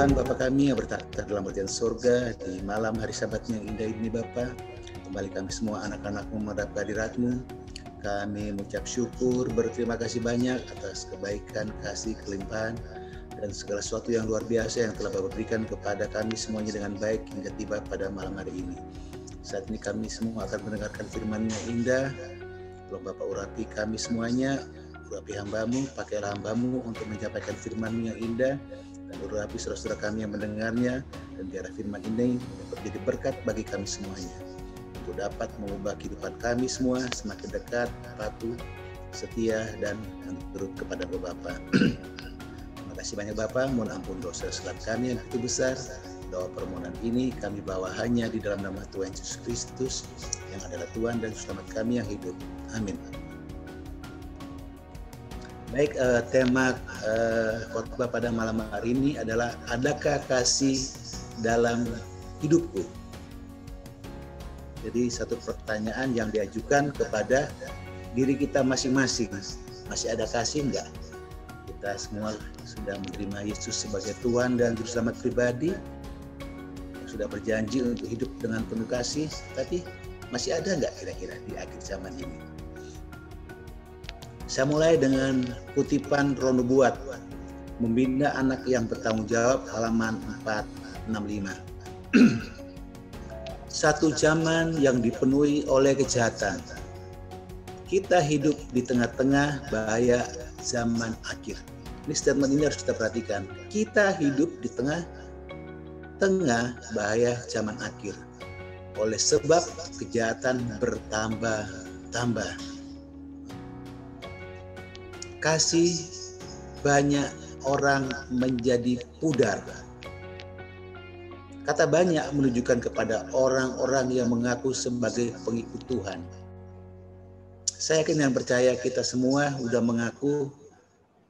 Tuhan Bapa kami yang bertahta dalam kerajaan surga, di malam hari Sabat yang indah ini Bapa, kembali kami semua anak-anak-Mu menghadap hadirat-Mu. Kami mengucap syukur, berterima kasih banyak atas kebaikan, kasih, kelimpahan, dan segala sesuatu yang luar biasa yang telah Bapa berikan kepada kami semuanya dengan baik hingga tiba pada malam hari ini. Saat ini kami semua akan mendengarkan firman-Mu yang indah. Tolong Bapa urapi kami semuanya, urapi hamba-Mu, pakailah hamba-Mu untuk menyampaikan firman-Mu yang indah, dan urapi saudara-saudara kami yang mendengarnya, dan biarlah firman ini dapat menjadi berkat bagi kami semuanya, untuk dapat mengubah kehidupan kami semua semakin dekat, patuh, setia, dan turut kepada Bapa. Terima kasih banyak Bapa, mohon ampun dosa kesalahan kami yang begitu besar. Doa permohonan ini kami bawa hanya di dalam nama Tuhan Yesus Kristus, yang adalah Tuhan dan Selamat kami yang hidup. Amin. Baik, tema khotbah pada malam hari ini adalah adakah kasih dalam hidupku? Jadi satu pertanyaan yang diajukan kepada diri kita masing-masing. Masih ada kasih enggak? Kita semua sudah menerima Yesus sebagai Tuhan dan Juru Selamat pribadi, sudah berjanji untuk hidup dengan penuh kasih, tapi masih ada enggak kira-kira di akhir zaman ini? Saya mulai dengan kutipan Roh Nubuat, Membina Anak yang Bertanggung Jawab, halaman 465. Satu zaman yang dipenuhi oleh kejahatan. Kita hidup di tengah-tengah bahaya zaman akhir. Ini statement ini harus kita perhatikan. Kita hidup di tengah bahaya zaman akhir. Oleh sebab kejahatan bertambah-tambah. Kasih banyak orang menjadi pudar. Kata banyak menunjukkan kepada orang-orang yang mengaku sebagai pengikut Tuhan. Saya yakin dan percaya kita semua sudah mengaku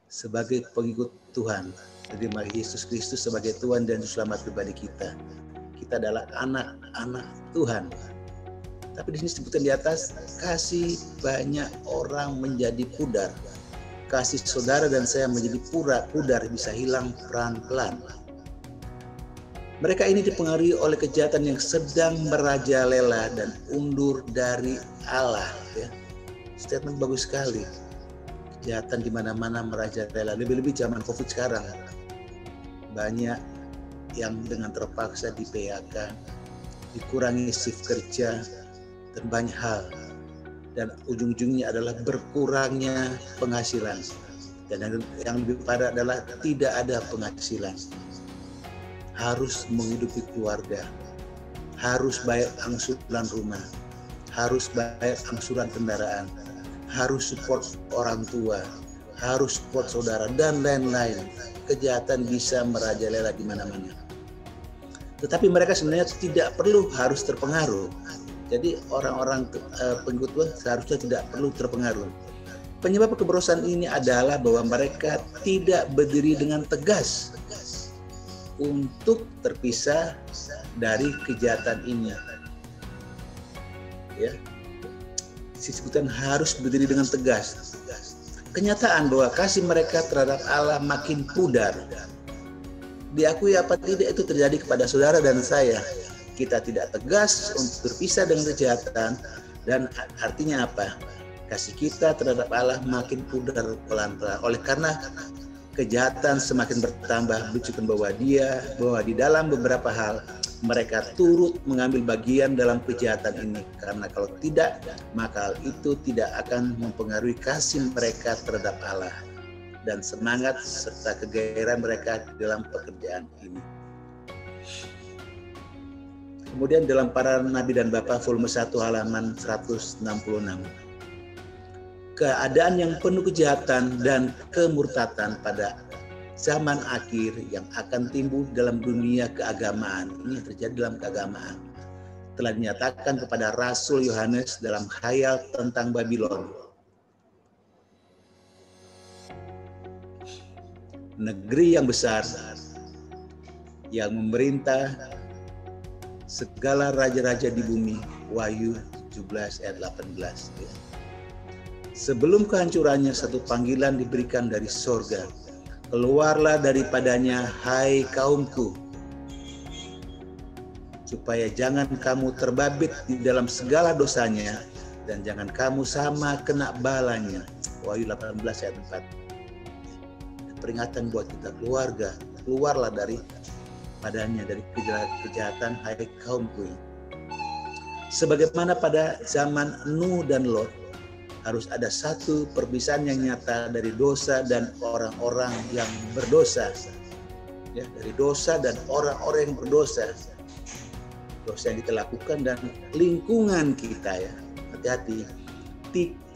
sebagai pengikut Tuhan. Terima Yesus Kristus sebagai Tuhan dan Selamat pribadi kita. Kita adalah anak-anak Tuhan. Tapi di sini disebutkan di atas, kasih banyak orang menjadi pudar. Kasih saudara dan saya menjadi pudar, bisa hilang pelan-pelan. Mereka ini dipengaruhi oleh kejahatan yang sedang merajalela dan undur dari Allah. Ya. Statement bagus sekali. Kejahatan di mana-mana merajalela, lebih-lebih zaman COVID sekarang. Banyak yang dengan terpaksa di PHK, dikurangi shift kerja, dan banyak hal. Dan ujung-ujungnya adalah berkurangnya penghasilan. Dan yang lebih parah adalah tidak ada penghasilan. Harus menghidupi keluarga, harus bayar angsuran rumah, harus bayar angsuran kendaraan, harus support orang tua, harus support saudara, dan lain-lain. Kejahatan bisa merajalela di mana-mana. Tetapi mereka sebenarnya tidak perlu harus terpengaruh. Jadi orang-orang pengikut Tuhan seharusnya tidak perlu terpengaruh. Penyebab keberosan ini adalah bahwa mereka tidak berdiri dengan tegas untuk terpisah dari kejahatan ini. Ya, disebutkan harus berdiri dengan tegas. Kenyataan bahwa kasih mereka terhadap Allah makin pudar. Diakui apa tidak itu terjadi kepada saudara dan saya. Kita tidak tegas untuk berpisah dengan kejahatan, dan artinya apa? Kasih kita terhadap Allah makin pudar pelan-pelan. Oleh karena kejahatan semakin bertambah, menunjukkan bahwa di dalam beberapa hal mereka turut mengambil bagian dalam kejahatan ini. Karena kalau tidak, maka hal itu tidak akan mempengaruhi kasih mereka terhadap Allah dan semangat serta kegairahan mereka dalam pekerjaan ini. Kemudian dalam Para Nabi dan Bapa volume 1 halaman 166. Keadaan yang penuh kejahatan dan kemurtatan pada zaman akhir yang akan timbul dalam dunia keagamaan. Ini yang terjadi dalam keagamaan. Telah dinyatakan kepada Rasul Yohanes dalam khayal tentang Babylon. Negeri yang besar yang memerintah segala raja-raja di bumi. Wahyu 17 ayat 18. Sebelum kehancurannya satu panggilan diberikan dari sorga keluarlah daripadanya, hai kaumku, supaya jangan kamu terbabit di dalam segala dosanya, dan jangan kamu sama kena balanya. Wahyu 18 ayat 4. Peringatan buat kita keluarga, keluarlah dari padanya, dari kejahatan, hai kaumku. Sebagaimana pada zaman Nuh dan Lot, harus ada satu perpisahan yang nyata dari dosa dan orang-orang yang berdosa. Ya, dari dosa dan orang-orang yang berdosa. Dosa yang kita lakukan dan lingkungan kita, ya. Hati-hati.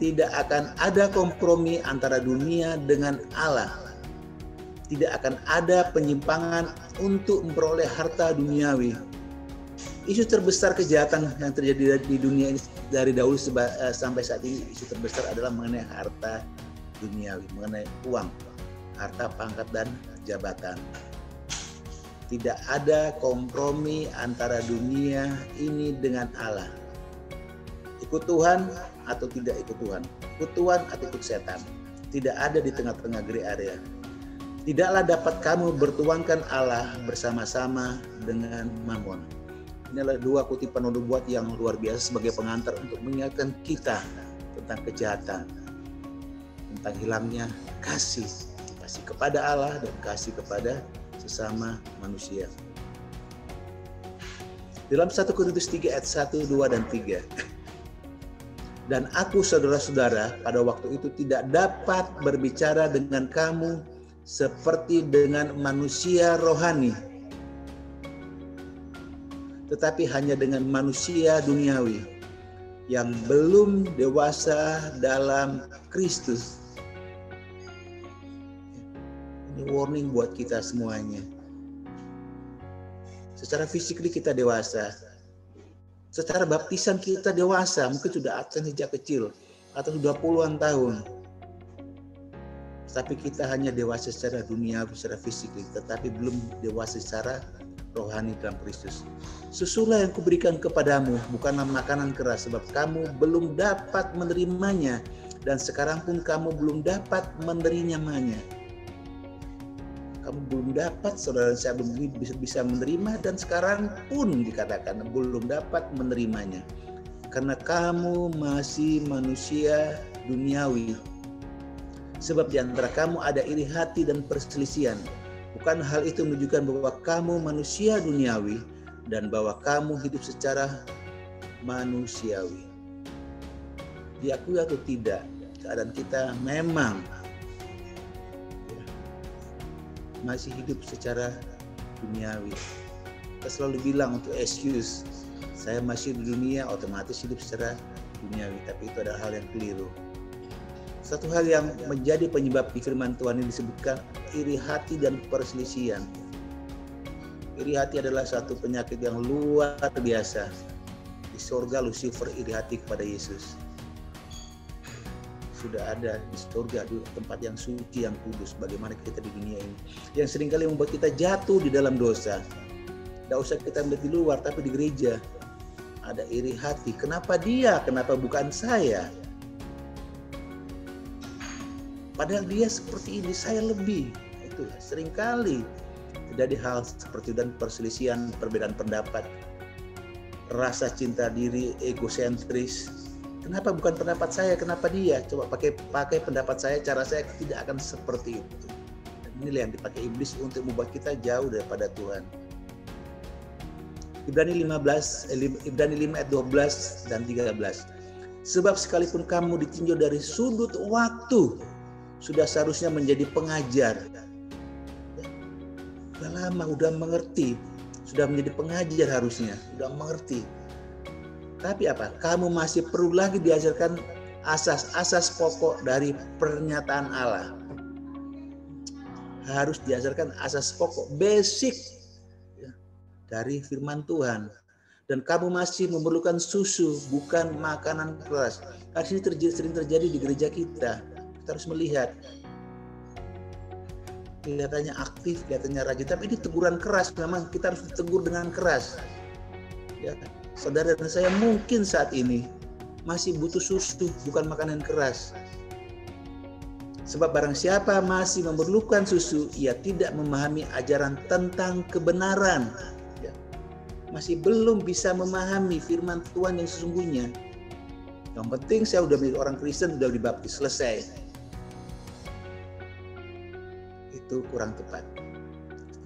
Tidak akan ada kompromi antara dunia dengan Allah. Tidak akan ada penyimpangan untuk memperoleh harta duniawi. Isu terbesar kejahatan yang terjadi di dunia ini dari dahulu sampai saat ini, isu terbesar adalah mengenai harta duniawi, mengenai uang, harta, pangkat, dan jabatan. Tidak ada kompromi antara dunia ini dengan Allah. Ikut Tuhan atau tidak ikut Tuhan, ikut Tuhan atau ikut setan. Tidak ada di tengah-tengah gray area. Tidaklah dapat kamu bertuankan Allah bersama-sama dengan Mammon. Inilah dua kutipan nubuat yang luar biasa sebagai pengantar untuk mengingatkan kita tentang kejahatan, tentang hilangnya kasih kepada Allah dan kasih kepada sesama manusia. Dalam 1 Korintus 3 ayat 1, 2, dan 3. Dan aku saudara-saudara pada waktu itu tidak dapat berbicara dengan kamu seperti dengan manusia rohani, tetapi hanya dengan manusia duniawi yang belum dewasa dalam Kristus. Ini warning buat kita semuanya. Secara fisik kita dewasa. Secara baptisan kita dewasa, mungkin sudah absen sejak kecil atau sudah puluhan tahun. Tapi kita hanya dewasa secara duniawi, secara fisik, tetapi belum dewasa secara rohani dalam Kristus. Susulah yang kuberikan kepadamu bukanlah makanan keras, sebab kamu belum dapat menerimanya, dan sekarang pun kamu belum dapat menerimanya. Kamu belum dapat, saudara saya belum bisa menerima, dan sekarang pun dikatakan belum dapat menerimanya. Karena kamu masih manusia duniawi. Sebab di antara kamu ada iri hati dan perselisihan. Bukan hal itu menunjukkan bahwa kamu manusia duniawi dan bahwa kamu hidup secara manusiawi. Diakui atau tidak, keadaan kita memang masih hidup secara duniawi. Kita selalu bilang untuk excuse, saya masih di dunia, otomatis hidup secara duniawi. Tapi itu adalah hal yang keliru. Satu hal yang menjadi penyebab di firman Tuhan ini disebutkan iri hati dan perselisihan. Iri hati adalah satu penyakit yang luar biasa. Di surga Lucifer iri hati kepada Yesus. Sudah ada di surga, di tempat yang suci, yang kudus. Bagaimana kita di dunia ini, yang seringkali membuat kita jatuh di dalam dosa. Tidak usah kita melihat di luar, tapi di gereja ada iri hati. Kenapa dia? Kenapa bukan saya? Padahal dia seperti ini, saya lebih. Itu seringkali terjadi hal seperti itu, dan perselisihan, perbedaan pendapat, rasa cinta diri, egosentris. Kenapa bukan pendapat saya? Kenapa dia? Coba pakai pendapat saya, cara saya tidak akan seperti itu. Dan inilah yang dipakai iblis untuk membuat kita jauh daripada Tuhan. Ibrani 5 ayat 12 dan 13. Sebab sekalipun kamu ditinjau dari sudut waktu, sudah seharusnya menjadi pengajar. Sudah lama, sudah mengerti. Sudah menjadi pengajar harusnya, sudah mengerti. Tapi apa? Kamu masih perlu lagi diajarkan asas-asas pokok dari pernyataan Allah. Harus diajarkan asas pokok, basic dari firman Tuhan. Dan kamu masih memerlukan susu, bukan makanan keras. Hal ini sering terjadi di gereja kita. Kita harus melihat. Kelihatannya aktif, kelihatannya rajin, tapi ini teguran keras. Memang kita harus ditegur dengan keras. Ya, saudara dan saya mungkin saat ini masih butuh susu, bukan makanan keras. Sebab barang siapa masih memerlukan susu, ia tidak memahami ajaran tentang kebenaran. Ya. Masih belum bisa memahami firman Tuhan yang sesungguhnya. Yang penting saya udah menjadi orang Kristen, udah dibaptis, selesai. Itu kurang tepat.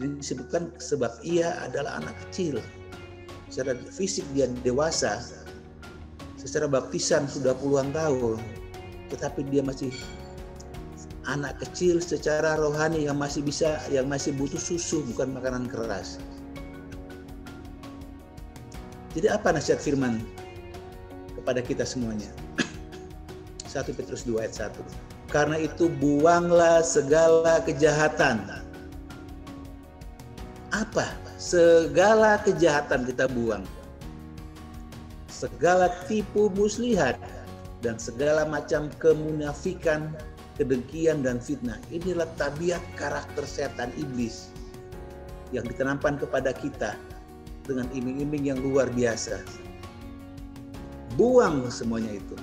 Disebutkan sebab ia adalah anak kecil. Secara fisik dia dewasa, secara baptisan sudah puluhan tahun, tetapi dia masih anak kecil secara rohani yang masih butuh susu, bukan makanan keras. Jadi apa nasihat firman kepada kita semuanya? 1 Petrus 2 ayat 1. Karena itu buanglah segala kejahatan. Apa? Segala kejahatan kita buang. Segala tipu muslihat dan segala macam kemunafikan, kedengkian dan fitnah. Inilah tabiat karakter setan iblis yang ditanamkan kepada kita dengan iming-iming yang luar biasa. Buang semuanya itu.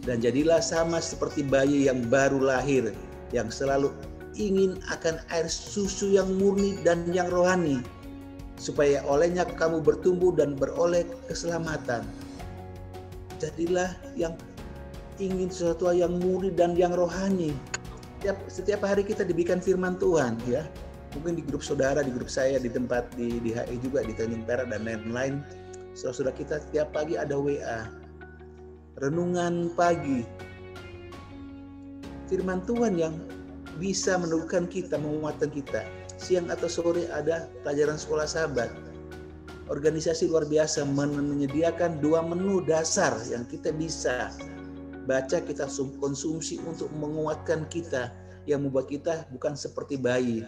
Dan jadilah sama seperti bayi yang baru lahir, yang selalu ingin akan air susu yang murni dan yang rohani, supaya olehnya kamu bertumbuh dan beroleh keselamatan. Jadilah yang ingin sesuatu yang murni dan yang rohani. Setiap hari kita diberikan firman Tuhan, ya. Mungkin di grup saudara, di grup saya, di tempat di HI juga, di Tanjung Perak dan lain-lain. Saudara kita setiap pagi ada WA, renungan pagi. Firman Tuhan yang bisa meneguhkan kita, menguatkan kita. Siang atau sore ada pelajaran sekolah sahabat. Organisasi luar biasa menyediakan 2 menu dasar yang kita bisa baca, kita konsumsi untuk menguatkan kita, yang membuat kita bukan seperti bayi.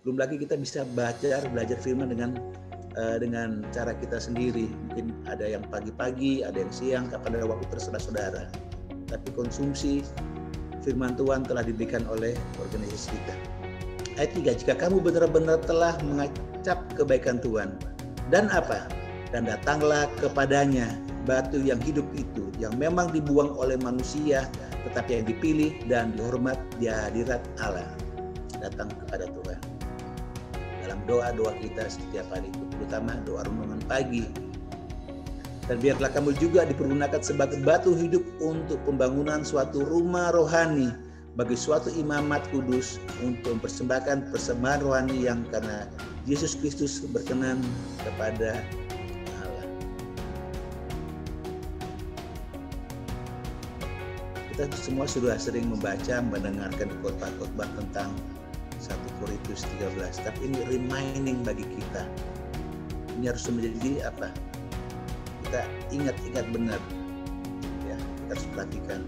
Belum lagi kita bisa belajar firman dengan cara kita sendiri. Mungkin ada yang pagi-pagi, ada yang siang, kapan ada waktu terserah saudara. Tapi konsumsi firman Tuhan telah diberikan oleh organisasi kita. Ayat 3, jika kamu benar-benar telah mengacap kebaikan Tuhan. Dan apa? Dan datanglah kepadanya batu yang hidup itu, yang memang dibuang oleh manusia, tetapi yang dipilih dan dihormat di hadirat Allah. Datang kepada Tuhan. Dalam doa-doa kita setiap hari itu, terutama doa renungan pagi. Dan biarlah kamu juga dipergunakan sebagai batu hidup untuk pembangunan suatu rumah rohani, bagi suatu imamat kudus, untuk mempersembahkan persembahan rohani yang karena Yesus Kristus berkenan kepada Allah. Kita semua sudah sering membaca, mendengarkan khotbah-khotbah tentang 1 Korintus 13, tapi ini reminding bagi kita. Ini harus menjadi apa? Kita ingat benar. Ya, kita harus perhatikan.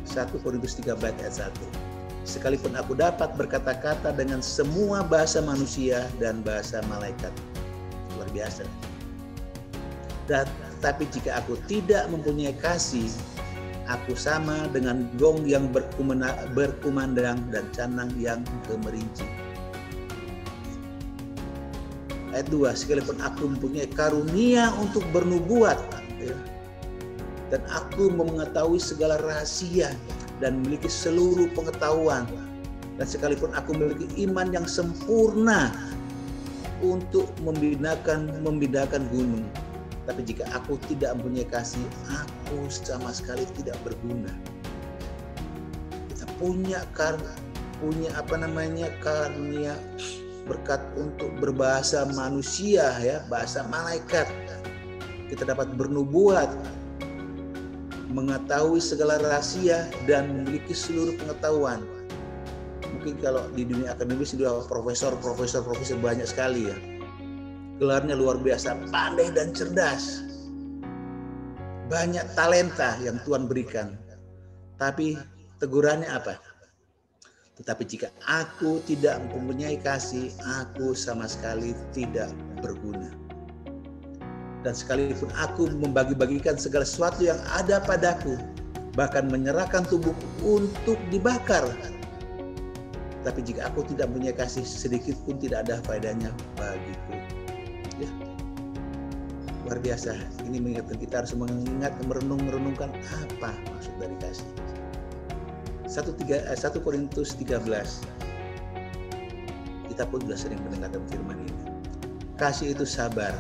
1 Korintus 13 ayat 1. Sekalipun aku dapat berkata-kata dengan semua bahasa manusia dan bahasa malaikat. Luar biasa. Tapi jika aku tidak mempunyai kasih, aku sama dengan gong yang berkumandang dan canang yang gemerinci. Ayat 2, sekalipun aku mempunyai karunia untuk bernubuat, ya, dan aku mengetahui segala rahasia dan memiliki seluruh pengetahuan, dan sekalipun aku memiliki iman yang sempurna untuk membedakan gunung, tapi jika aku tidak mempunyai kasih, aku sama sekali tidak berguna. Kita punya karunia berkat untuk berbahasa manusia, ya, bahasa malaikat. Kita dapat bernubuat, mengetahui segala rahasia dan memiliki seluruh pengetahuan. Mungkin kalau di dunia akademis sudah profesor banyak sekali, ya. Gelarnya luar biasa, pandai dan cerdas. Banyak talenta yang Tuhan berikan. Tapi tegurannya apa? Tetapi jika aku tidak mempunyai kasih, aku sama sekali tidak berguna. Dan sekalipun aku membagi-bagikan segala sesuatu yang ada padaku, bahkan menyerahkan tubuhku untuk dibakar, tapi jika aku tidak mempunyai kasih, sedikit pun tidak ada faedahnya bagiku. Ya. luar biasa. Ini mengingatkan kita harus mengingat, merenungkan apa maksud dari kasih. 1 Korintus 13. Kita pun sudah sering mendengarkan firman ini. Kasih itu sabar.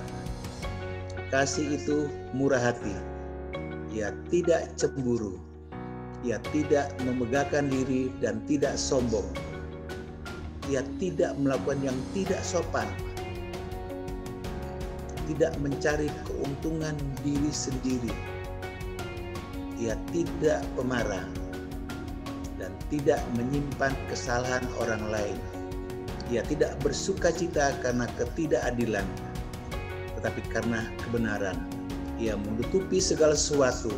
Kasih itu murah hati. Ia tidak cemburu. Ia tidak memegahkan diri dan tidak sombong. Ia tidak melakukan yang tidak sopan. Tidak mencari keuntungan diri sendiri. Ia tidak pemarah dan tidak menyimpan kesalahan orang lain. Ia tidak bersukacita karena ketidakadilan, tetapi karena kebenaran. Ia menutupi segala sesuatu,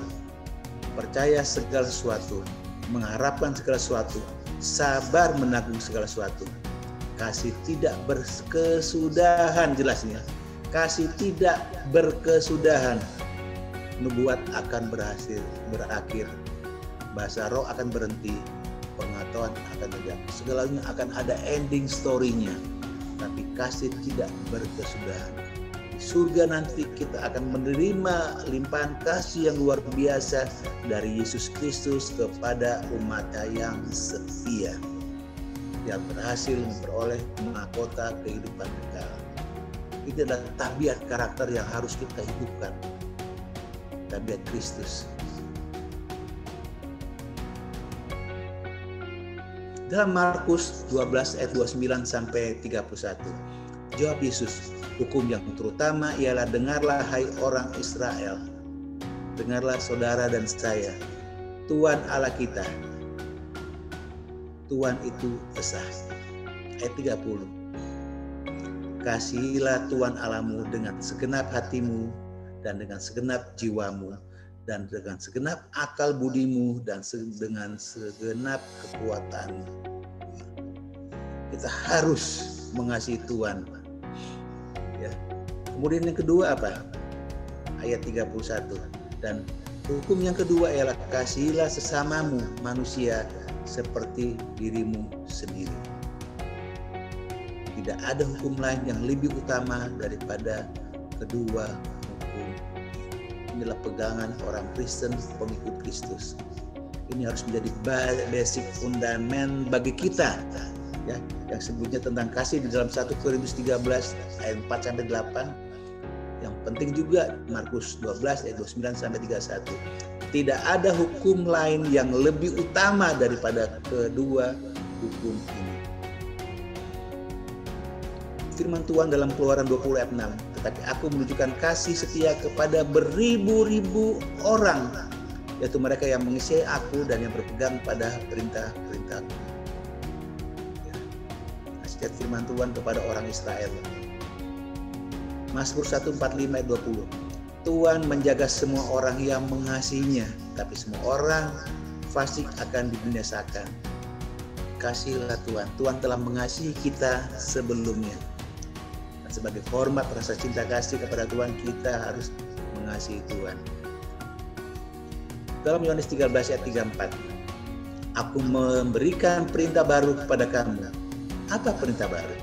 percaya segala sesuatu, mengharapkan segala sesuatu, sabar menanggung segala sesuatu. Kasih tidak berkesudahan, jelasnya. Kasih tidak berkesudahan. Nubuat akan berakhir. Bahasa roh akan berhenti. Pengetahuan akan terjadi. Segalanya akan ada ending story-nya. Tapi kasih tidak berkesudahan. Di surga nanti kita akan menerima limpahan kasih yang luar biasa dari Yesus Kristus kepada umatnya yang setia, yang berhasil memperoleh mahkota kehidupan kekal. Itu adalah tabiat karakter yang harus kita hidupkan. Tabiat Kristus. Dalam Markus 12 ayat 29 sampai 31. Jawab Yesus, hukum yang terutama ialah, dengarlah hai orang Israel. Dengarlah saudara dan saya. Tuhan Allah kita. Tuhan itu esa. Ayat 30. Kasihilah Tuhan Allahmu dengan segenap hatimu dan dengan segenap jiwamu dan dengan segenap akal budimu dan dengan segenap kekuatanmu. Kita harus mengasihi Tuhan. Ya. Kemudian yang kedua apa? Ayat 31. Dan hukum yang kedua ialah, kasihilah sesamamu manusia seperti dirimu sendiri. Tidak ada hukum lain yang lebih utama daripada kedua hukum. Inilah pegangan orang Kristen, pengikut Kristus. Ini harus menjadi basic fundament bagi kita. Ya, yang sebutnya tentang kasih di dalam 1 Korintus 13 ayat 4 sampai 8. Yang penting juga Markus 12 ayat 29 sampai 31. Tidak ada hukum lain yang lebih utama daripada kedua hukum ini. Firman Tuhan dalam Keluaran 20 ayat 6. Tetapi aku menunjukkan kasih setia kepada beribu-ribu orang, yaitu mereka yang mengasihi aku dan yang berpegang pada perintah-perintahku. Ya. Nasihat firman Tuhan kepada orang Israel. Mazmur 145 ayat 20. Tuhan menjaga semua orang yang mengasihinya, tapi semua orang fasik akan dibinasakan. Kasihilah Tuhan. Tuhan telah mengasihi kita sebelumnya. Sebagai hormat rasa cinta kasih kepada Tuhan, kita harus mengasihi Tuhan. Dalam Yohanes 13 ayat 34. Aku memberikan perintah baru kepada kamu. Apa perintah baru?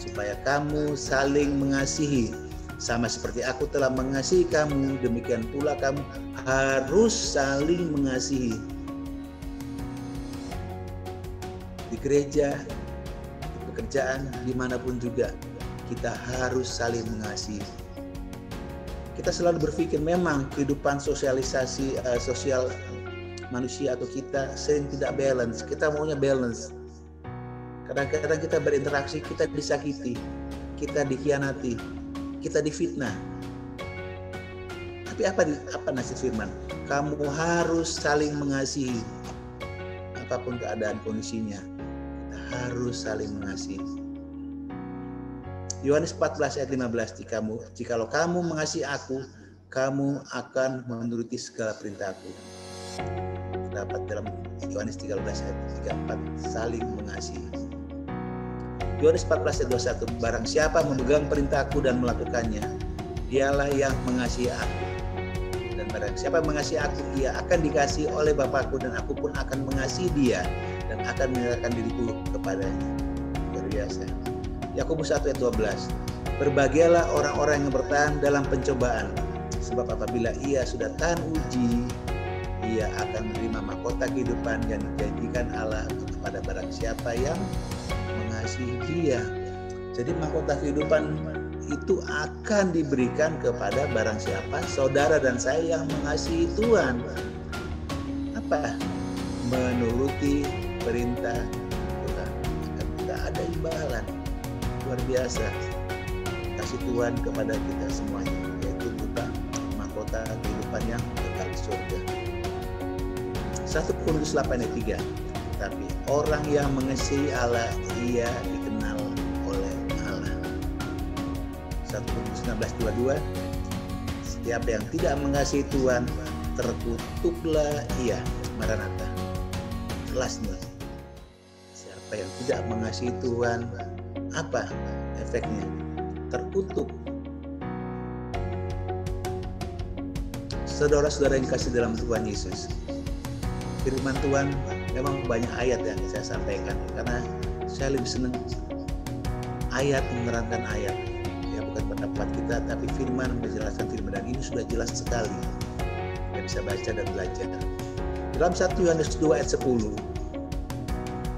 Supaya kamu saling mengasihi. Sama seperti aku telah mengasihi kamu, demikian pula kamu harus saling mengasihi. Di gereja, di pekerjaan, dimanapun juga, kita harus saling mengasihi. Kita selalu berpikir memang kehidupan sosial manusia atau kita sering tidak balance. Kita maunya balance. Kadang-kadang kita berinteraksi, kita disakiti, kita dikhianati, kita difitnah. Tapi apa nasib firman? Kamu harus saling mengasihi. Apapun keadaan kondisinya, kita harus saling mengasihi. Yohanes 14 ayat 15. Jikalau kamu mengasihi aku, kamu akan menuruti segala perintahku. Terdapat dalam Yohanes 13 ayat 34, saling mengasihi. Yohanes 14 ayat 21. Barang siapa memegang perintahku dan melakukannya, dialah yang mengasihi aku. Dan barang siapa mengasihi aku, ia akan dikasihi oleh Bapakku, dan aku pun akan mengasihi dia dan akan menyerahkan diriku kepadanya. Luar biasa. Yakobus 1 ayat 12. Berbahagialah orang-orang yang bertahan dalam pencobaan, sebab apabila ia sudah tahan uji, ia akan menerima mahkota kehidupan yang dijanjikan Allah kepada barang siapa yang mengasihi Dia. Jadi mahkota kehidupan itu akan diberikan kepada barang siapa, saudara dan saya, yang mengasihi Tuhan. Apa? Menuruti perintah Tuhan. Akan kita ada imbalan luar biasa kasih Tuhan kepada kita semuanya, yaitu berupa mahkota kehidupan yang kekal di surga. 1 Korintus 8 ayat 3. Tapi orang yang mengasihi Allah, ia dikenal oleh Allah. 1 Korintus 16:22. Siapa yang tidak mengasihi Tuhan, terkutuklah ia. Maranatha. Jelas nih. Siapa yang tidak mengasihi Tuhan, apa efeknya? Terkutuk. Saudara-saudara yang kasih dalam Tuhan Yesus, firman Tuhan memang banyak ayat yang saya sampaikan, karena saya lebih senang ayat, menerangkan ayat. Ya, bukan pendapat kita, tapi firman menjelaskan firman, dan ini sudah jelas sekali. Kita bisa baca dan belajar. Dalam 1 Yohanes 2 ayat 10,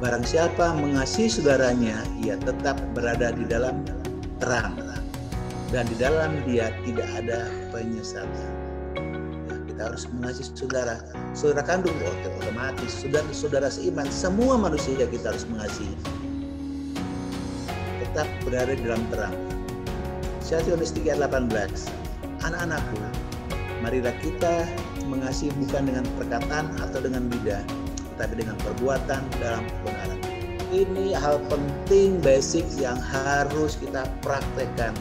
barang siapa mengasihi saudaranya, ia tetap berada di dalam terang, dan di dalam dia tidak ada penyesalan. Ya, kita harus mengasihi saudara kandung, otomatis saudara seiman, semua manusia kita harus mengasihi, tetap berada di dalam terang. 1 Yohanes 3 ayat 18, anak-anakku, marilah kita mengasihi bukan dengan perkataan atau dengan lidah, tetapi dengan perbuatan dalam kebenaran. Ini hal penting, basic yang harus kita praktekkan.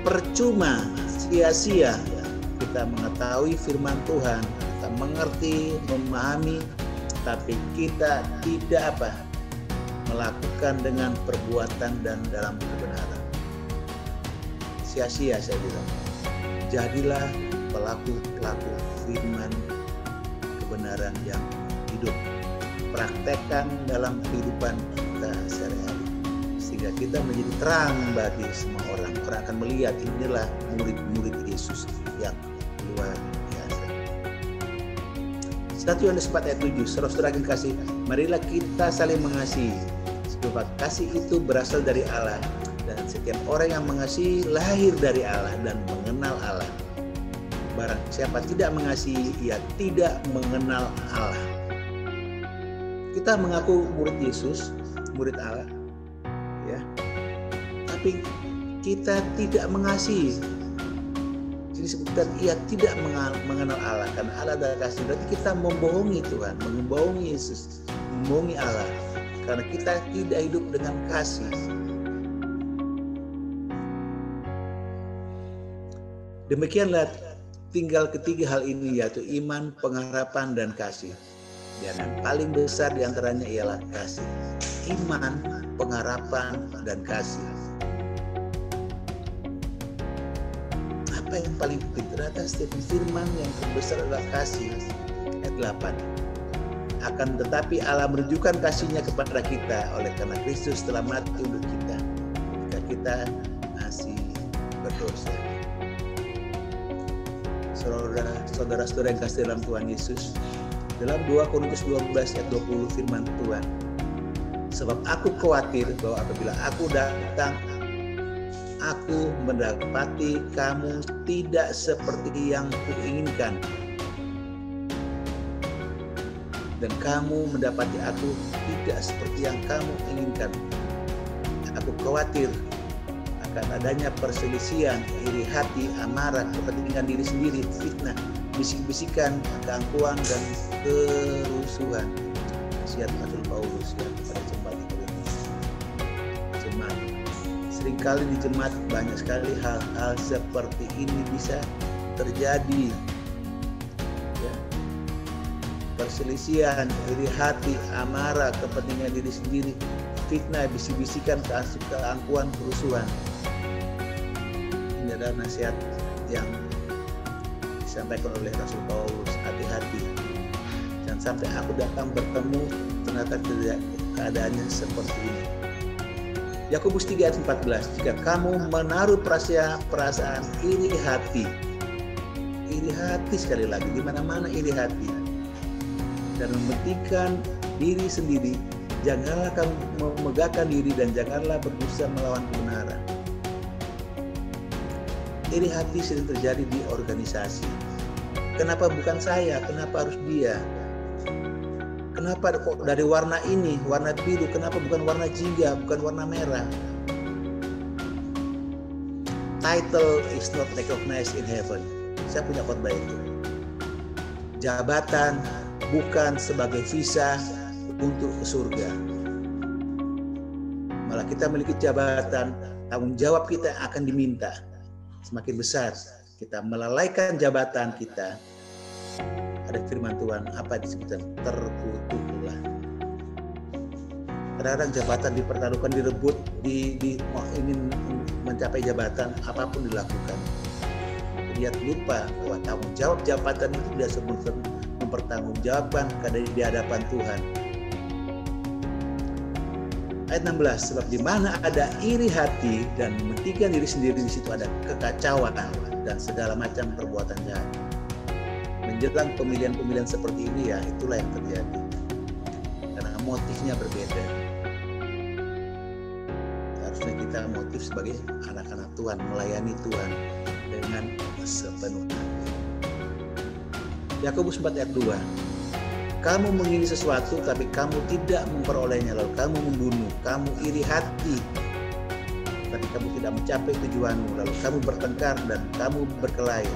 Percuma, sia-sia kita mengetahui firman Tuhan, kita mengerti, memahami, tapi kita tidak melakukan dengan perbuatan dan dalam kebenaran. Sia-sia saya bilang. Jadilah pelaku-pelaku firman kebenaran yang hidup. Praktekkan dalam kehidupan kita sehari-hari, sehingga kita menjadi terang bagi semua orang. Orang akan melihat inilah murid-murid Yesus yang luar biasa. 1 Yohanes 4 ayat 7, saudara-saudara yang kasih, marilah kita saling mengasihi, sebab kasih itu berasal dari Allah, dan setiap orang yang mengasihi lahir dari Allah dan mengenal Allah. Barang siapa tidak mengasihi, ia tidak mengenal Allah. Kita mengaku murid Yesus, murid Allah, ya, tapi kita tidak mengasihi. Jadi disebutkan ia tidak mengenal Allah, karena Allah adalah kasih. Berarti kita membohongi Tuhan, membohongi Yesus, membohongi Allah, karena kita tidak hidup dengan kasih. Demikianlah tinggal ketiga hal ini, yaitu iman, pengharapan, dan kasih. Dan yang paling besar diantaranya ialah kasih. Iman, pengharapan, dan kasih. Apa yang paling penting? Ternyata setiap firman yang terbesar adalah kasih. Ayat 8. Akan tetapi Allah menunjukkan kasih-Nya kepada kita oleh karena Kristus telah mati untuk kita, ketika kita masih berdosa. Saudara-saudara yang kasih dalam Tuhan Yesus, dalam 2 Korintus 12 ayat 20 firman Tuhan, sebab aku khawatir bahwa apabila aku datang, aku mendapati kamu tidak seperti yang kuinginkan, dan kamu mendapati aku tidak seperti yang kamu inginkan. Aku khawatir akan adanya perselisihan, iri hati, amarah, kepentingan diri sendiri, fitnah, bisik-bisikan, keangkuhan, dan kerusuhan. Nasihat Rasul Paulus ya kepada jemaat di Korintus. Jemaat, seringkali di jemaat banyak sekali hal-hal seperti ini bisa terjadi. Ya. Perselisihan, iri hati, amarah, kepentingan diri sendiri, fitnah, bisik-bisikan, keangkuhan, kerusuhan. Ini adalah nasihat yang disampaikan oleh Rasul Paulus. Hati-hati, jangan sampai aku datang bertemu ternyata keadaannya seperti ini. Yakobus 3 ayat 14, jika kamu menaruh perasaan iri hati sekali lagi, di mana-mana iri hati, dan mementingkan diri sendiri, janganlah kamu memegahkan diri dan janganlah berusaha melawan kebenaran. Iri hati sering terjadi di organisasi. Kenapa bukan saya? Kenapa harus dia? Kenapa kok dari warna ini, warna biru, kenapa bukan warna jingga, bukan warna merah? Title is not recognized in heaven. Saya punya khotbah itu. Jabatan bukan sebagai visa untuk ke surga. Malah kita memiliki jabatan, tanggung jawab kita akan diminta semakin besar. Kita melalaikan jabatan kita. Ada firman Tuhan, apa disebutkan? Terkutuklah. Kadang-kadang jabatan dipertaruhkan, direbut, ingin mencapai jabatan, apapun dilakukan. Dia lupa bahwa tanggung jawab jabatan itu tidak semuanya mempertanggungjawabkan di hadapan Tuhan. Ayat 16, sebab di mana ada iri hati dan mementingkan diri sendiri, di situ ada kekacauan dan segala macam perbuatan jahat. Menjelang pemilihan-pemilihan seperti ini, ya itulah yang terjadi. Karena motifnya berbeda. Harusnya kita motif sebagai anak-anak Tuhan, melayani Tuhan dengan sepenuh hati. Yakobus 4 ayat 2. Kamu mengingini sesuatu tapi kamu tidak memperolehnya, lalu kamu membunuh, kamu iri hati tapi kamu tidak mencapai tujuanmu, lalu kamu bertengkar dan kamu berkelahi.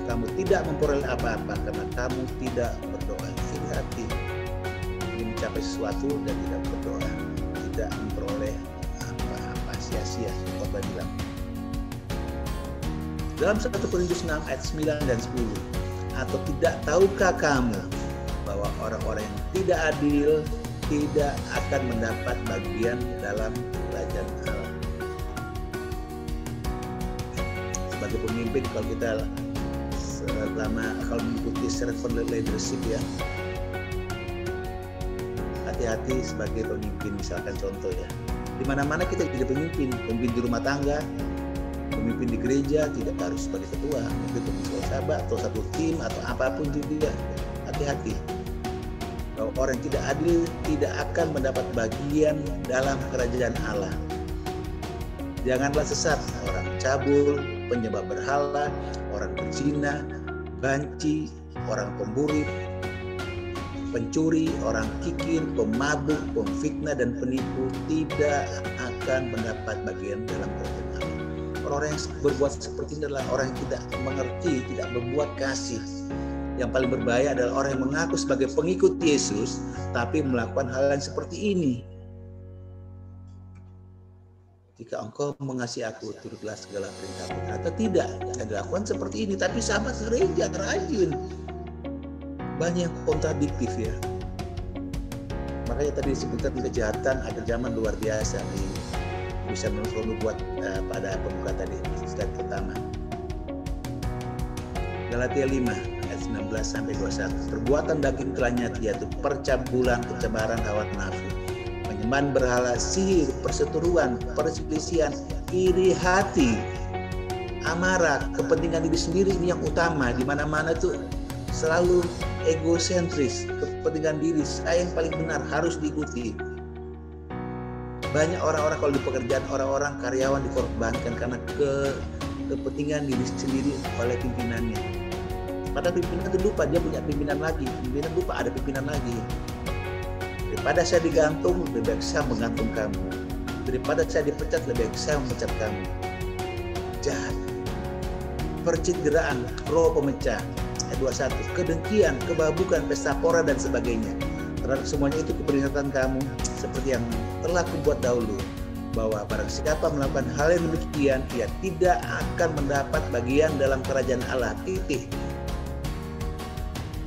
Kamu tidak memperoleh apa-apa karena kamu tidak berdoa. Iri hati, ingin mencapai sesuatu dan tidak berdoa, tidak memperoleh apa-apa, sia-sia. Khotbah bilang dalam 1 Korintus 6 ayat 9 dan 10, atau tidak tahukah kamu bahwa orang-orang yang tidak adil tidak akan mendapat bagian dalam kerajaan Allah. Sebagai pemimpin, kalau kita kalau mengikuti servant leadership, ya, hati-hati sebagai pemimpin. Misalkan contoh, ya, di mana-mana kita jadi pemimpin di rumah tangga, pemimpin di gereja, tidak harus sebagai ketua, mungkin pemimpin sahabat atau satu tim atau apapun juga. Hati-hati bahwa orang yang tidak adil tidak akan mendapat bagian dalam kerajaan Allah. Janganlah sesat orang cabul, penyembah berhala, orang berzina, banci, orang pemburi, pencuri, orang kikir, pemabuk, pemfitnah dan penipu tidak akan mendapat bagian dalam kerajaan Allah. Orang-orang yang berbuat seperti ini adalah orang yang tidak mengerti, tidak berbuat kasih. Yang paling berbahaya adalah orang yang mengaku sebagai pengikut Yesus tapi melakukan hal yang seperti ini. Jika engkau mengasihi aku, turutlah segala perintahku. Atau tidak, yang dilakukan seperti ini, tapi sahabat gereja rajin. Banyak yang kontradiktif, ya. Makanya tadi disebutkan kejahatan ada zaman luar biasa. Bisa menurut buat pada pembuka tadi, slide pertama. Galatia 5 ayat 19 sampai 21. Perbuatan daging telah nyata, yaitu percabulan, pencemaran hawa nafsu, penyembahan berhala, sihir, perseteruan, perselisihan, iri hati, amarah, kepentingan diri sendiri. Ini yang utama. Di mana-mana tuh selalu egosentris, kepentingan diri, saya yang paling benar, harus diikuti. Banyak orang-orang kalau di pekerjaan, orang-orang karyawan dikorbankan karena kepentingan diri sendiri oleh pimpinannya. Padahal pimpinan itu lupa dia punya pimpinan lagi, pimpinan lupa ada pimpinan lagi. Daripada saya digantung, lebih baik saya menggantung kamu. Daripada saya dipecat, lebih baik saya memecat kamu. Jahat. Percideraan, roh pemecah. Ayat 21. Kedengkian, kebabukan, pesta pora dan sebagainya. Terhadap semuanya itu kuperingatkan kamu seperti yang telah kubuat dahulu, bahwa barang siapa melakukan hal yang demikian, ia tidak akan mendapat bagian dalam kerajaan Allah. Titik.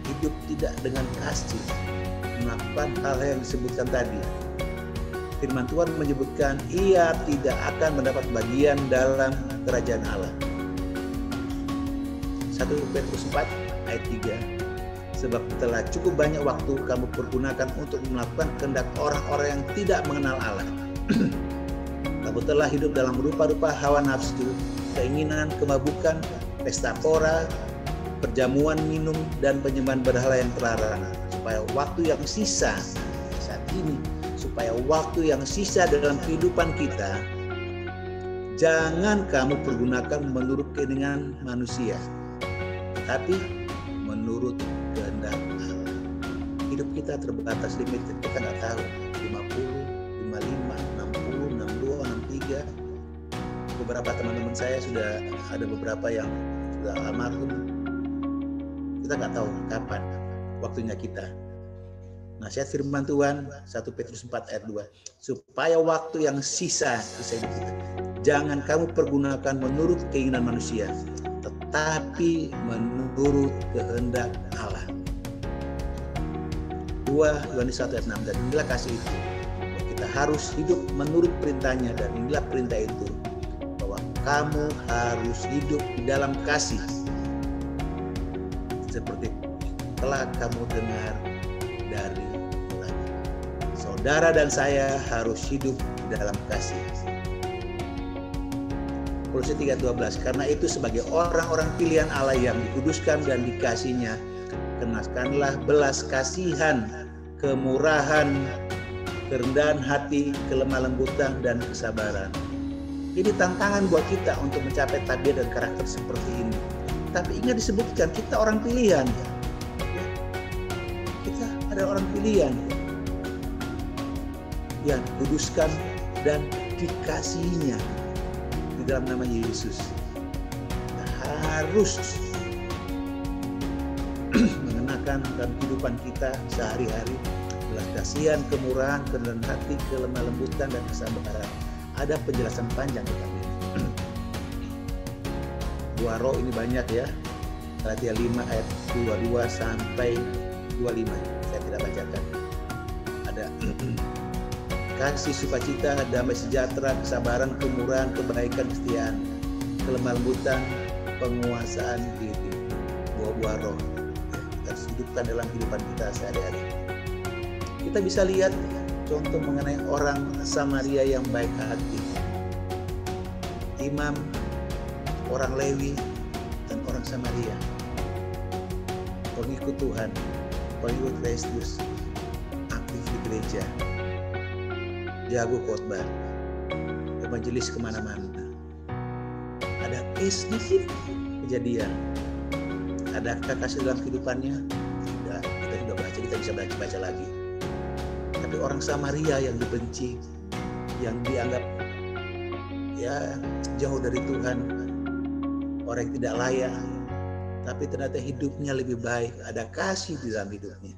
Hidup tidak dengan kasih, melakukan hal yang disebutkan tadi. Firman Tuhan menyebutkan ia tidak akan mendapat bagian dalam kerajaan Allah. 1 Petrus 4 ayat 3. Sebab telah cukup banyak waktu kamu pergunakan untuk melakukan kehendak orang-orang yang tidak mengenal Allah. Kamu telah hidup dalam rupa-rupa hawa nafsu, keinginan, kemabukan, pesta pora, perjamuan minum, dan penyembahan berhala yang terlarang. Supaya waktu yang sisa saat ini, supaya waktu yang sisa dalam kehidupan kita, jangan kamu pergunakan menurut keinginan manusia, tapi menurut kehendak Allah. Hidup kita terbatas, limited, kita nggak tahu 50, 55, 60, 62, 63. Beberapa teman-teman saya sudah ada beberapa yang sudah almarhum. Kita nggak tahu kapan waktunya kita. Nasihat firman Tuhan 1 Petrus 4 ayat 2, supaya waktu yang sisa hidup kita, jangan kamu pergunakan menurut keinginan manusia, tetapi menurut kehendak Allah. 2 Yohanes 1 ayat 6, dan inilah kasih itu, kita harus hidup menurut perintahnya, dan inilah perintah itu, bahwa kamu harus hidup di dalam kasih, seperti telah kamu dengar dari Tuhan. Saudara dan saya harus hidup di dalam kasih. Kolose 3:12, karena itu sebagai orang-orang pilihan Allah yang dikuduskan dan dikasihinya, kenakanlah belas kasihan, kemurahan, kerendahan hati, kelemah lembutan, dan kesabaran. Jadi tantangan buat kita untuk mencapai tabiat dan karakter seperti ini. Tapi ingat disebutkan kita orang pilihan. Kita ada orang pilihan yang dikuduskan dan dikasihinya di dalam nama Yesus. Kita harus mengenakan dalam kehidupan kita sehari-hari belas kasihan, kemurahan, kerendahan hati, kelemah lembutan, dan kesabaran. Ada penjelasan panjang tentang ini. Buah roh ini banyak ya. Galatia 5 ayat 22 sampai 25. Saya tidak bacakan. Ada kasih, sukacita, damai sejahtera, kesabaran, kemurahan, kebaikan, kesetiaan, kelemah lembutan, penguasaan diri. Buah-buah roh kita harus hidupkan dalam kehidupan kita sehari-hari. Kita bisa lihat contoh mengenai orang Samaria yang baik hati, imam, orang Lewi, dan orang Samaria, pengikut Tuhan, pengikut Kristus, aktif di gereja, jago khotbah, evangelis kemana-mana. Ada sedikit kejadian, adakah kasih dalam kehidupannya? Tidak, kita sudah baca, kita bisa baca lagi. Tapi orang Samaria yang dibenci, yang dianggap ya jauh dari Tuhan, orang yang tidak layak, tapi ternyata hidupnya lebih baik, ada kasih di dalam hidupnya.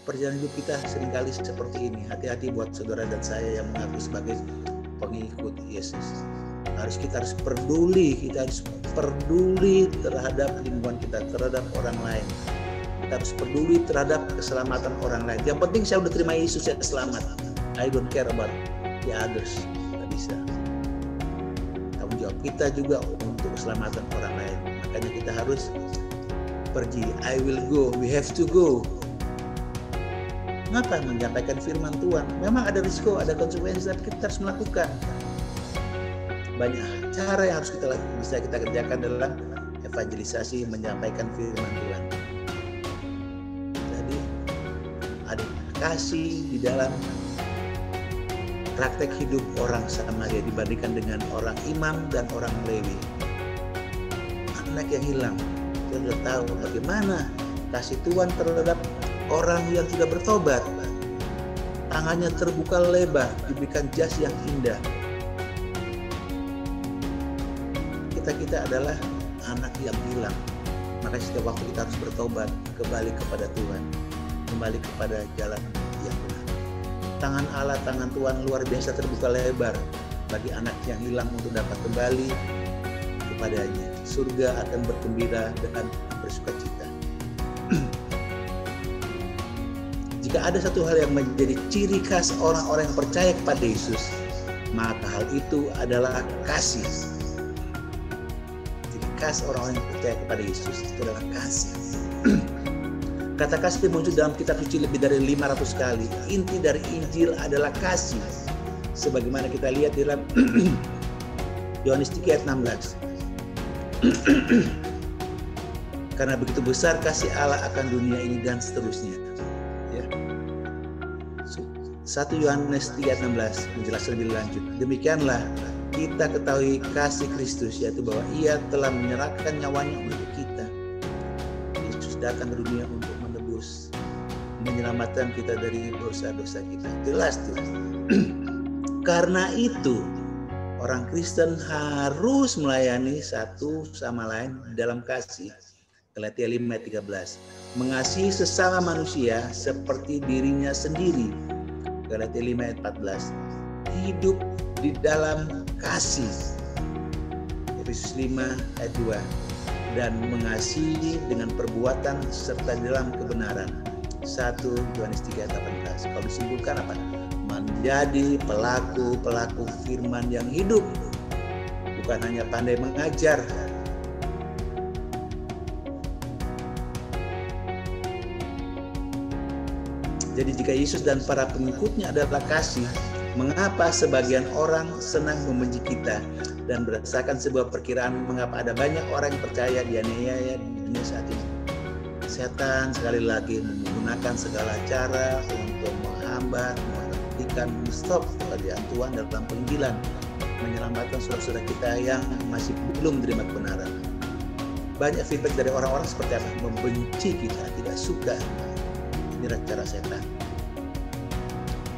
Perjalanan hidup kita seringkali seperti ini. Hati-hati buat saudara dan saya yang mengaku sebagai pengikut Yesus. Kita harus peduli terhadap lingkungan kita, terhadap orang lain. Kita harus peduli terhadap keselamatan orang lain. Yang penting saya udah terima Yesus, saya selamat. I don't care about the others. Tidak bisa. Tanggung jawab kita juga untuk keselamatan orang lain. Makanya kita harus pergi. I will go. We have to go. Mengapa menyampaikan firman Tuhan? Memang ada risiko, ada konsekuensi, tapi kita harus melakukan. Banyak cara yang harus bisa kita kerjakan dalam evangelisasi, menyampaikan firman Tuhan. Jadi ada kasih di dalam praktek hidup orang Samaria dibandingkan dengan orang imam dan orang Lewi. Anak yang hilang, kita sudah tahu bagaimana kasih Tuhan terhadap orang yang sudah bertobat. Tangannya terbuka lebar, diberikan jas yang indah. Kita adalah anak yang hilang. Maka setiap waktu kita harus bertobat, kembali kepada Tuhan, kembali kepada jalan yang benar. Tangan Allah, tangan Tuhan luar biasa terbuka lebar bagi anak yang hilang untuk dapat kembali kepadanya. Surga akan bergembira dan bersukacita. Jika ada satu hal yang menjadi ciri khas orang-orang yang percaya kepada Yesus, maka hal itu adalah kasih. Jadi khas orang-orang yang percaya kepada Yesus itu adalah kasih. Kata kasih muncul dalam kitab suci lebih dari 500 kali. Inti dari Injil adalah kasih. Sebagaimana kita lihat di dalam Yohanes 3 ayat 16. Karena begitu besar kasih Allah akan dunia ini dan seterusnya. Ya. 1 Yohanes 3 ayat 16 menjelaskan lebih lanjut. Demikianlah kita ketahui kasih Kristus, yaitu bahwa Ia telah menyerahkan nyawanya untuk kita. Yesus datang ke dunia untuk menebus, menyelamatkan kita dari dosa-dosa kita. Jelas tuh. Karena itu orang Kristen harus melayani satu sama lain dalam kasih. Galatia 5 ayat 13. Mengasihi sesama manusia seperti dirinya sendiri. Galatia 5 ayat 14. Hidup di dalam kasih. Efesus 5 ayat 2. Dan mengasihi dengan perbuatan serta dalam kebenaran. 1 Yohanes 3 ayat 18. Kalau disimpulkan apa? Menjadi pelaku-pelaku firman yang hidup, bukan hanya pandai mengajar. Jadi jika Yesus dan para pengikutnya adalah kasih, mengapa sebagian orang senang membenci kita dan berdasarkan sebuah perkiraan mengapa ada banyak orang yang percaya dianiaya di dunia saat ini? Setan sekali lagi menggunakan segala cara untuk menghambat, stop pekerjaan Tuhan dalam penginjilan, menyelamatkan saudara-saudara kita yang masih belum menerima kebenaran. Banyak feedback dari orang-orang seperti apa? Membenci kita, tidak suka. Inilah cara setan.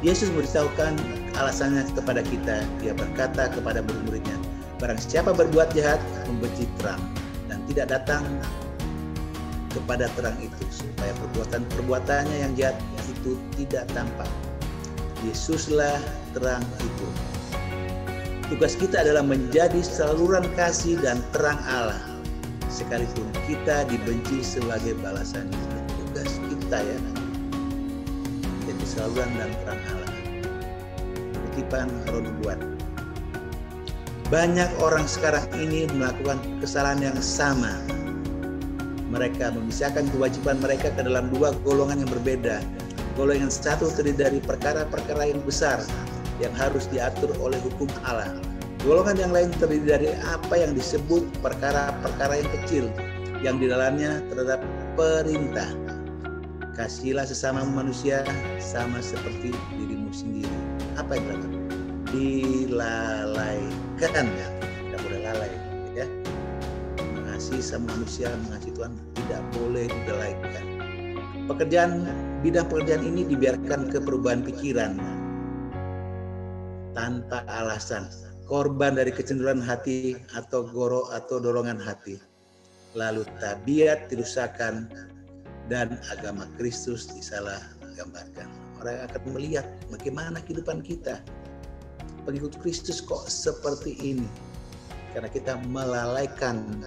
Yesus memberitahukan alasannya kepada kita. Dia berkata kepada murid-muridnya, barang siapa berbuat jahat, membenci terang dan tidak datang kepada terang itu, supaya perbuatannya yang jahat itu tidak tampak. Yesuslah terang itu. Tugas kita adalah menjadi saluran kasih dan terang Allah, sekalipun kita dibenci sebagai balasannya. Tugas kita ya, jadi saluran dan terang Allah. Kutipan Roh Nubuat. Banyak orang sekarang ini melakukan kesalahan yang sama. Mereka memisahkan kewajiban mereka ke dalam dua golongan yang berbeda. Golongan satu terdiri dari perkara-perkara yang besar yang harus diatur oleh hukum Allah. Golongan yang lain terdiri dari apa yang disebut perkara-perkara yang kecil yang di dalamnya terdapat perintah. Kasihilah sesama manusia sama seperti dirimu sendiri. Apa yang terdapat? Dilalaikan ya. Tidak boleh lalai ya. Mengasihi sama manusia, mengasihi Tuhan tidak boleh dilalaikan. Bidang pekerjaan ini dibiarkan ke perubahan pikiran tanpa alasan, korban dari kecenderungan hati atau dorongan hati. Lalu tabiat dirusakan dan agama Kristus disalah gambarkan. Orang akan melihat bagaimana kehidupan kita. Pengikut Kristus kok seperti ini? Karena kita melalaikan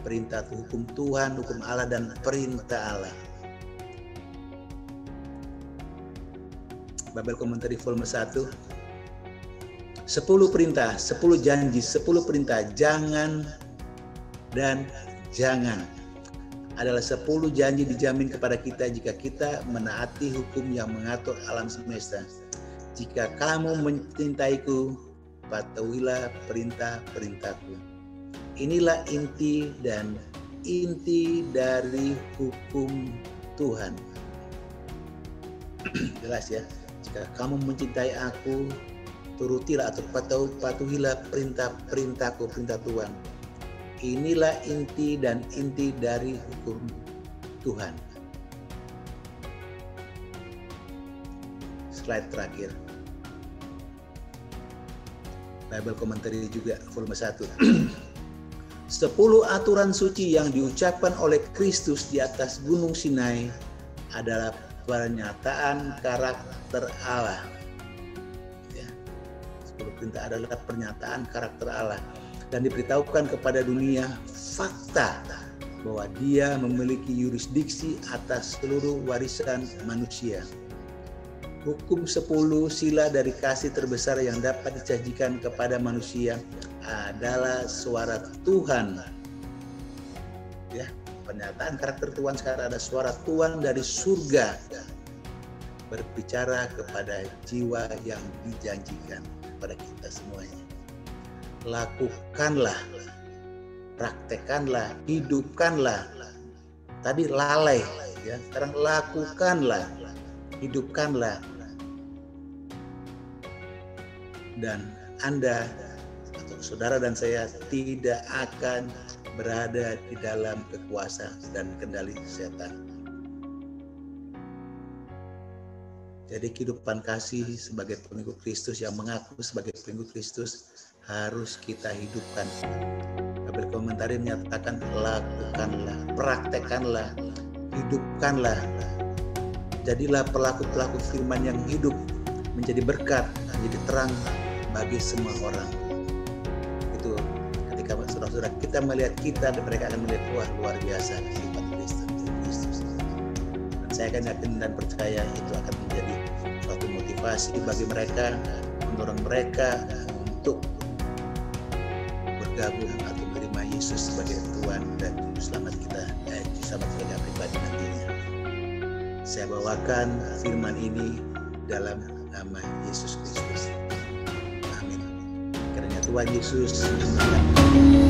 perintah hukum Tuhan, hukum Allah dan perintah Allah. Babel Komentari volume 1. 10 perintah, 10 janji, 10 perintah jangan dan jangan adalah 10 janji dijamin kepada kita jika kita menaati hukum yang mengatur alam semesta. Jika kamu mencintaiku, patuhilah perintah-perintahku. Inilah inti dari hukum Tuhan. Jelas ya. Jika kamu mencintai aku, turutilah atau patuhilah perintah-perintahku, perintah Tuhan. Inilah inti dari hukum Tuhan. Slide terakhir. Bible Commentary juga volume 1. 10 aturan suci yang diucapkan oleh Kristus di atas Gunung Sinai adalah pernyataan karakter Allah. Ya. 10 perintah adalah pernyataan karakter Allah dan diberitahukan kepada dunia fakta bahwa Dia memiliki yurisdiksi atas seluruh warisan manusia. Hukum 10 sila dari kasih terbesar yang dapat disajikan kepada manusia adalah suara Tuhan Ya, pernyataan karakter Tuhan sekarang ada suara Tuhan dari surga berbicara kepada jiwa yang dijanjikan kepada kita semuanya. Lakukanlah, praktekanlah, hidupkanlah. Tadi lalai, ya. Sekarang lakukanlah, hidupkanlah. Dan Anda atau saudara dan saya tidak akan berada di dalam kekuasaan dan kendali setan. Jadi kehidupan kasih sebagai pengikut Kristus, yang mengaku sebagai pengikut Kristus, harus kita hidupkan. Kabel komentari menyatakan lakukanlah, praktekanlah, hidupkanlah. Jadilah pelaku-pelaku firman yang hidup, menjadi berkat, menjadi terang bagi semua orang. Itu ketika saudara-saudara kita melihat kita, dan mereka akan melihat, wah, luar biasa kehidupan Kristus. Dan saya akan yakin dan percaya itu akan menjadi suatu motivasi bagi mereka, mendorong mereka untuk bergabung atau menerima Yesus sebagai Tuhan dan Juru Selamat kita, selamat mereka pribadi nantinya. Saya bawakan firman ini dalam nama Yesus Kristus. Amin. Kiranya Tuhan Yesus memberkati.